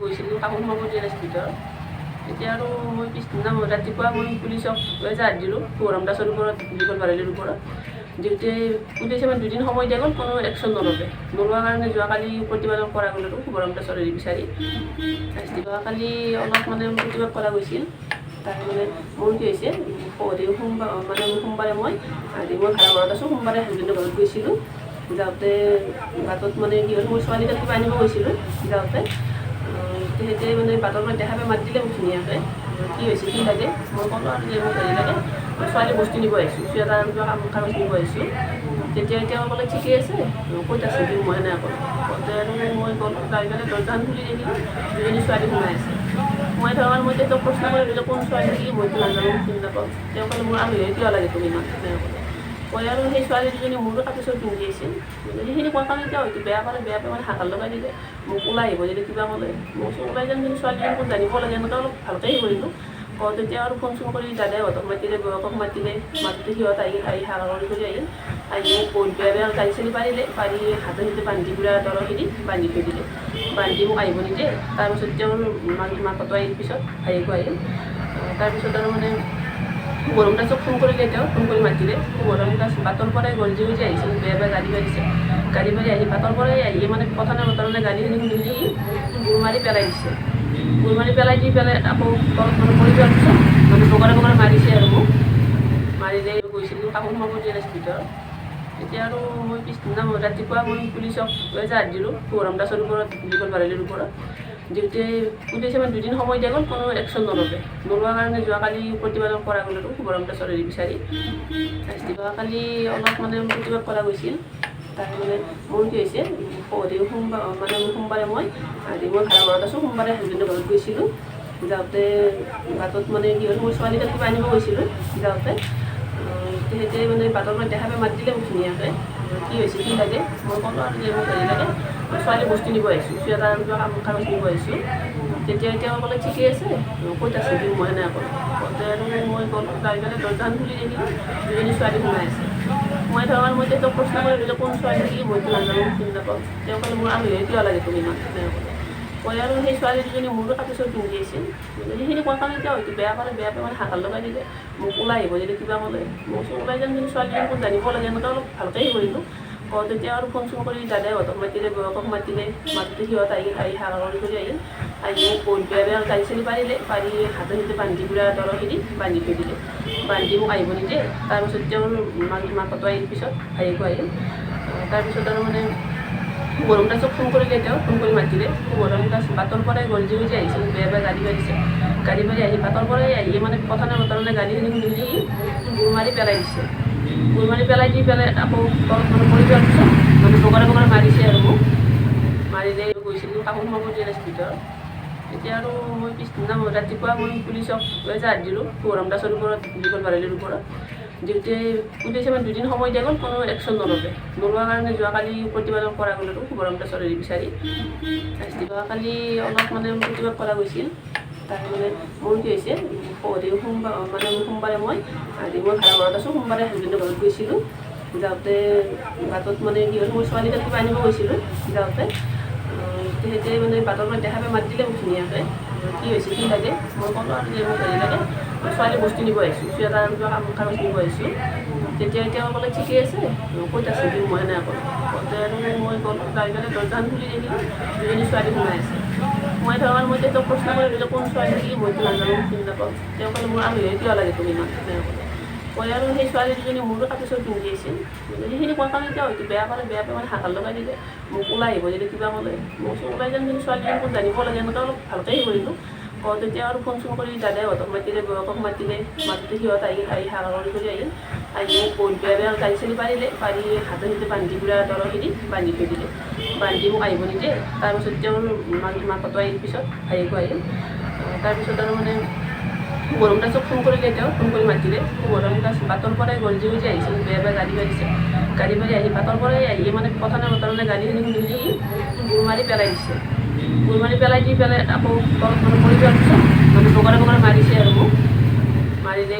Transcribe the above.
গৈছিলোঁ কাপোৰ সোমাব দিয়া নাছিল ভিতৰত। এতিয়া আৰু মই পিছদিনা ৰাতিপুৱা মই পুলিচক এজাহাৰ দিলোঁ শুভৰাম দাসৰ ওপৰত, দীপল বাৰেলিৰ ওপৰত। দিওঁতে পুলিচে মানে 2 দিন সময় দিয়া গ'ল, কোনো একশ্যন নল'লে। নোলোৱাৰ কাৰণে যোৱাকালি প্ৰতিবাদন কৰা গ'ল আৰু শুভৰাম দাসৰ হেৰি বিচাৰি। যোৱাকালি অলপ মানে প্ৰতিবাদ কৰা গৈছিল। তাৰ মানে মোৰ কি হৈছে, সোমবাৰে মই ভাড়া ঘৰত আছোঁ, সোমবাৰে হাজবেণ্ডৰ ঘৰত গৈছিলোঁ। যাওঁতে বাটত মানে কি হ'ল, মোৰ ছোৱালীক কিবা আনিব গৈছিলোঁ। যাওঁতে সিহঁতে মানে বাটৰ পৰা দেখা পাই মাত দিলে মোক ধুনীয়াকৈ, কি হৈছে কি লাগে। মই ক'লোঁ আৰু যে মোক হেৰি লাগে, ছোৱালী বস্তু নিব আহিছোঁ, চুৱেটাৰ কিবা কাগজ নিব আহিছোঁ। তেতিয়া ক'লে ঠিকেই আছে, ক'ত আছে দিওঁ মই নাই ক'লোঁ। কওঁতে আৰু মই গ'লোঁ, যাই পেলাই দৰজাখন খুলি দেখিলোঁ 2জনী ছোৱালী সোমাই আছে। মই ধৰক মই তেওঁক প্ৰশ্ন কৰিলোঁ যে কোন ছোৱালী কি, মইতো নাজানো, চিনি নাপাওঁ। তেওঁ ক'লে মোৰ আলহী কিয় লাগে তুমি ইমান, কয় আৰু সেই ছোৱালী দুজনী মোৰো কাপোৰ পিন্ধি আছিল। সেইখিনি কোৱাৰ কাৰণে কিয় হয়তো বেয়া পালে, বেয়া পাই মানে হাকাৰ লগাই দিলে। মোক ওলাই আহিব যদি কিবা ক'লে, মই ওলাই যাম, কিন্তু ছোৱালীজনী ক'ত জানিব লাগে, এনেকৈ অলপ ভালকৈ হেৰি কৰিলোঁ। তেতিয়া আৰু ফোন চোন কৰি দাদাহঁতক মাতিলে, বৌকক মাতিলে, মাতোতে সিহঁত আহি হাকা কৰি আহিল। আহি মোক বহুত বেয়া গাড়ী চাড়ী পাৰিলে, পাৰি হাতে হাতে বান্ধি পুৰা দৰখিনি বান্ধি থৈ দিলে। বান্ধি মোক আহিব নিদিয়ে। তাৰপিছত তেওঁৰ মাকতো আহিল, পিছত আহিব আহিল। তাৰপিছত আৰু মানে শুভৰাম দাসক ফোন কৰিলে, তেওঁ ফোন কৰি মাতিলে। শুভৰাম দাস বাটৰ পৰাই গৰজি আহিছিল, বেয়া বেয়া গাড়ী মাৰিছে। গাড়ী মাৰি আহি বাটৰ পৰাই আহি মানে কথানে বতৰণে গাড়ীখিনি খুলি গুৰ মাৰি পেলাই দিছে। গুৰ মাৰি পেলাই দি পেলাই আকৌ তলত মানে পৰি যোৱাৰ পিছত মানে বগৰে মাৰিছে আৰু মোক। মাৰিলে গৈছিলোঁ কাপোৰ সোমাব দিয়া নাছিল ভিতৰত। এতিয়া আৰু মই পিছদিনা ৰাতিপুৱা মই পুলিচক এজাহাৰ দিলোঁ শুভৰাম দাসৰ ওপৰত, দীপল বাৰেলিৰ ওপৰত। দিওঁতে পুলিচে মানে 2 দিন সময় দিয়া গ'ল, কোনো একশ্যন নল'লে। নোলোৱাৰ কাৰণে যোৱাকালি প্ৰতিবাদন কৰা গ'ল আৰু শুভৰাম দাসৰ হেৰি বিচাৰি। যোৱাকালি অলপ মানে প্ৰতিবাদ কৰা গৈছিল। তাৰ মানে মোৰ কি হৈছে, সোমবাৰে মই ভাড়া ঘৰত আছোঁ, সোমবাৰে হাজবেণ্ডৰ ঘৰত গৈছিলোঁ। যাওঁতে বাটত মানে কি হ'ল, মোৰ ছোৱালীক কিবা আনিব গৈছিলোঁ। যাওঁতে সিহঁতে মানে বাটৰ পৰা দেখা পাই মাত দিলে মোক ধুনীয়াকৈ, কি হৈছে কি লাগে। মই ক'লোঁ আৰু যে মোক হেৰি লাগে, ছোৱালী বস্তু নিব আহিছোঁ, চুৱেটাৰ কিবা কাগজ নিব আহিছোঁ। তেতিয়া ক'লে ঠিকেই আছে, ক'ত আছে দিওঁ মই নাই ক'লোঁ। কওঁতে আৰু মই গ'লোঁ, যাই পেলাই দৰজাখন খুলি দেখিলোঁ 2জনী ছোৱালী সোমাই আছে। মই ধৰক মই তেওঁক প্ৰশ্ন কৰিলোঁ যে কোন ছোৱালী কি, মইতো নাজানো, চিনি নাপাওঁ। তেওঁ ক'লে মোৰ আলহী কিয় লাগে তুমি ইমান, কয় আৰু সেই ছোৱালী দুজনী মোৰো কাপোৰ পিন্ধি আছিল। সেইখিনি কোৱাৰ কাৰণে কিয় হয়তো বেয়া পালে, বেয়া পাই মানে হাকাৰ লগাই দিলে। মোক ওলাই আহিব যদি কিবা ক'লে, মই ওলাই যাম, কিন্তু ছোৱালীজনী ক'ত জানিব লাগে, এনেকৈ অলপ ভালকৈ হেৰি কৰিলোঁ। তেতিয়া আৰু ফোন চোন কৰি দাদাহঁতক মাতিলে, বৌকক মাতিলে, মাতোতে সিহঁত আহি হাকা কৰি আহিল। আহি মোক বহুত বেয়া গাড়ী চাড়ী পাৰিলে, পাৰি হাতে হাতে বান্ধি পুৰা দৰখিনি বান্ধি থৈ দিলে। বান্ধি মোক আহিব নিদিয়ে। তাৰপিছত তেওঁৰ মাকতো আহিল, পিছত আহিব আহিল। তাৰপিছত আৰু মানে শুভৰাম দাসক ফোন কৰিলে, তেওঁ ফোন কৰি মাতিলে। শুভৰাম দাস বাটৰ পৰাই গৰজি আহিছিল, বেয়া বেয়া গাড়ী মাৰিছে। গাড়ী মাৰি আহি বাটৰ পৰাই আহি মানে কথানে বতৰণে গাড়ীখিনি খুলি গুৰ মাৰি পেলাই দিছে। গুৰ মাৰি পেলাই দি পেলাই আকৌ তলত মানে পৰি যোৱাৰ পিছত মানে বগৰে মাৰিছে আৰু মোক। মাৰিলে গৈছিলোঁ কাপোৰ সোমাব দিয়া নাছিল ভিতৰত। এতিয়া আৰু মই পিছদিনা ৰাতিপুৱা মই পুলিচক এজাহাৰ দিলোঁ শুভৰাম দাসৰ ওপৰত, দীপল বাৰেলিৰ ওপৰত। দিওঁতে পুলিচে মানে 2 দিন সময় দিয়া গ'ল, কোনো একশ্যন নল'লে। নোলোৱাৰ কাৰণে যোৱাকালি প্ৰতিবাদন কৰা গ'ল আৰু শুভৰাম দাসৰ হেৰি বিচাৰি। যোৱাকালি অলপ মানে প্ৰতিবাদ কৰা গৈছিল। তাৰ মানে মোৰ কি হৈছে, সোমবাৰে মই ভাড়া ঘৰত আছোঁ, সোমবাৰে হাজবেণ্ডৰ ঘৰত গৈছিলোঁ। যাওঁতে বাটত মানে কি হ'ল, মোৰ ছোৱালীক কিবা আনিব গৈছিলোঁ। যাওঁতে সিহঁতে মানে বাটৰ পৰা দেখা পাই মাত দিলে মোক ধুনীয়াকৈ, কি হৈছে কি লাগে। মই ক'লোঁ আৰু যে মোক হেৰি লাগে, ছোৱালী বস্তু নিব আহিছোঁ, চুৱেটাৰ কিবা কাগজ নিব আহিছোঁ। তেতিয়া ক'লে ঠিকেই আছে, ক'ত আছে দিওঁ মই নাই ক'লোঁ। কওঁতে আৰু মই গ'লোঁ, যাই পেলাই দৰজাখন খুলি দেখিলোঁ 2জনী ছোৱালী সোমাই আছে। মই ধৰক মই তেওঁক প্ৰশ্ন কৰিলোঁ যে কোন ছোৱালী কি, মইতো নাজানো, চিনি নাপাওঁ। তেওঁ ক'লে মোৰ আলহী কিয় লাগে তুমি ইমান, কয় আৰু সেই ছোৱালী দুজনী মোৰো কাপোৰ পিন্ধি আছিল। সেইখিনি কোৱাৰ কাৰণে কিয় হয়তো বেয়া পালে, বেয়া পাই মানে হাকাৰ লগাই দিলে। মোক ওলাই আহিব যদি কিবা ক'লে, মই ওলাই যাম, কিন্তু ছোৱালীজনী ক'ত জানিব লাগে, এনেকৈ অলপ ভালকৈ হেৰি কৰিলোঁ। তেতিয়া আৰু ফোন চোন কৰি দাদাহঁতক মাতিলে, বৌকক মাতিলে, মাতোতে সিহঁত আহি হাকা কৰি আহিল। আহি মোক বহুত বেয়া গাড়ী চাড়ী পাৰিলে, পাৰি হাতে হাতে বান্ধি পুৰা দৰখিনি বান্ধি থৈ দিলে। বান্ধি মোক আহিব নিদিয়ে। তাৰপিছত তেওঁৰ মাকতো আহিল, পিছত আহিব আহিল। তাৰপিছত আৰু মানে শুভৰাম দাসক ফোন কৰিলে, তেওঁ ফোন কৰি মাতিলে। শুভৰাম দাস বাটৰ পৰাই গৰজি আহিছিল, বেয়া বেয়া গাড়ী মাৰিছে। গাড়ী মাৰি আহি বাটৰ পৰাই আহি মানে কথানে বতৰণে গাড়ীখিনি খুলি গুৰ মাৰি পেলাই দিছে। গুৰ মাৰি পেলাই দি পেলাই আকৌ তলত মানে পৰি যোৱাৰ পিছত মানে বগৰে মাৰিছে আৰু মোক। মাৰিলে